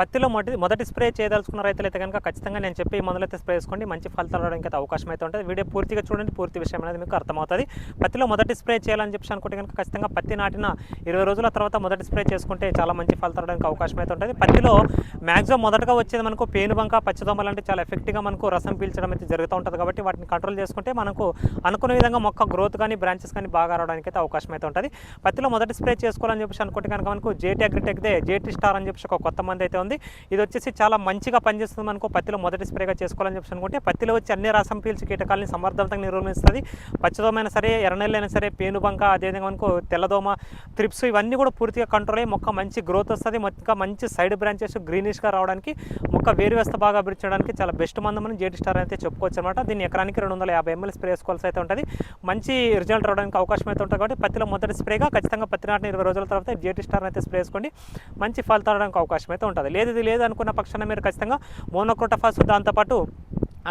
పత్తిలో మొదటి స్ప్రే చేయదలుచుకున్న రైతులైతే కనుక ఖచ్చితంగా నేను చెప్పే ఈ మందులైతే స్ప్రే చేసుకోండి, మంచి ఫలితాలు రావడానికి అయితే అవకాశం అయితే ఉంటుంది. వీడియో పూర్తిగా చూడండి, పూర్తి విషయం అనేది మీకు అర్థమవుతుంది. పత్తిలో మొదటి స్ప్రే చేయాలని చెప్పి అనుకుంటే కనుక ఖచ్చితంగా పత్తి నాటిన 20 రోజుల తర్వాత మొదటి స్ప్రే చేసుకుంటే చాలా మంచి ఫలితాలు రావడానికి అవకాశం అయితే ఉంటుంది. పత్తిలో మ్యాక్సిమం మొదటగా వచ్చేది మనకు పేనుబంక, పచ్చదోమ లాంటి చాలా ఎఫెక్ట్గా మనకు రసం పీల్చడం అయితే జరుగుతూ ఉంటుంది. కాబట్టి వాటిని కంట్రోల్ చేసుకుంటే మనకు అనుకునే విధంగా మొక్క గ్రోత్ కానీ బ్రాంచెస్ కానీ బాగా రావడానికి అయితే అవకాశం అయితే ఉంటుంది. పత్తిలో మొదటి స్ప్రే చేసుకోవాలని చెప్పి అనుకుంటే కనుక మనకు జేటీ అగ్రిటెక్దే జేటీ స్టార్ అని చెప్పి ఒక కొత్త మంది అయితే ఉంది. ఇది వచ్చేసి చాలా మంచిగా పనిచేస్తుంది. మనకు పత్తిలో మొదటి స్ప్రేగా చేసుకోవాలని చెప్పి అనుకుంటే పత్తిలో వచ్చి అన్ని రసం పీల్చి కీటకాలని సమర్థవంతంగా నిర్వహిస్తుంది. పచ్చదోమైనా సరే, ఎర్రనెల్లైనా సరే, పేనుబంక, అదేవిధంగా మనకు తెల్లదోమ, త్రిప్స్ ఇవన్నీ కూడా పూర్తిగా కంట్రోల్ అయ్యి మొక్క మంచి గ్రోత్ వస్తుంది. మొక్క మంచి సైడ్ బ్రాంచెస్ గ్రీనిష్గా రావడానికి, మొక్క వేరు వ్యవస్థ బాగా అభివృద్ధి చేయడానికి చాలా బెస్ట్ మందు మనం జేటీ స్టార్ అయితే చెప్పుకోవచ్చు అనమాట. దీన్ని ఎకరానికి 250 ml స్ప్రే చేసుకోవాల్సి అయితే ఉంటుంది. మంచి రిజల్ట్ రావడానికి అవకాశం అయితే ఉంటుంది. కాబట్టి పత్తిలో మొదటి స్ప్రేగా ఖచ్చితంగా పత్తి నాటిన 20 రోజుల తర్వాత జేటీ స్టార్ అయితే స్ప్రే చేసుకోండి, మంచి ఫలితాలు రావడానికి అవకాశం అయితే ఉంటుంది. ఇది లేదు అనుకున్న పక్షాన మీరు ఖచ్చితంగా మోనోక్రోటోఫాస్ దాంతోపాటు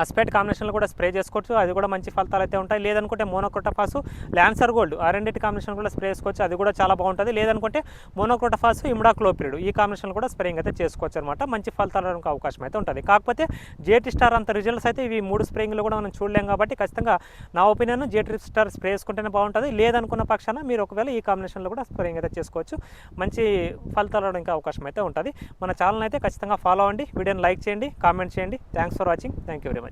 అస్పెట్ కాంబినేషన్లో కూడా స్ప్రే చేసుకోవచ్చు, అది కూడా మంచి ఫలితాలు అయితే ఉంటాయి. లేదనుకుంటే మోనోక్రోటోఫాస్, ల్యాన్సర్ గోల్డ్ ఆ రెండింటి కాంబినేషన్ కూడా స్ప్రే చేసుకోవచ్చు, అది కూడా చాలా బాగుంటుంది. లేదనుకుంటే మోనోక్రోటోఫాస్, ఇమిడాక్లోపిరిడ్ ఈ కాంబినేషన్ కూడా స్ప్రేయింగ్ అయితే చేసుకోవచ్చు అనమాట. మంచి ఫలితాలు రావడానికి అవకాశం అయితే ఉంటుంది. కాకపోతే జేటీ స్టార్ అంత రిజల్ట్స్ అయితే ఇవి 3 స్ప్రేయింగ్లో కూడా మనం చూడలేం. కాబట్టి ఖచ్చితంగా నా ఒపీనియన్ జేటీ స్టార్ స్ప్రే చేసుకుంటేనే బాగుంటుంది. లేదనుకున్న పక్షాన మీరు ఒకవేళ ఈ కాంబినేషన్లో కూడా స్ప్రేయింగ్ అయితే చేసుకోవచ్చు, మంచి ఫలితాలు రావడానికి అవకాశం అయితే ఉంటుంది. మన ఛానల్ అయితే ఖచ్చితంగా ఫాలో అవ్వండి, వీడియోని లైక్ చేయండి, కామెంట్ చేయండి. Thanks for watching. Thank you very much.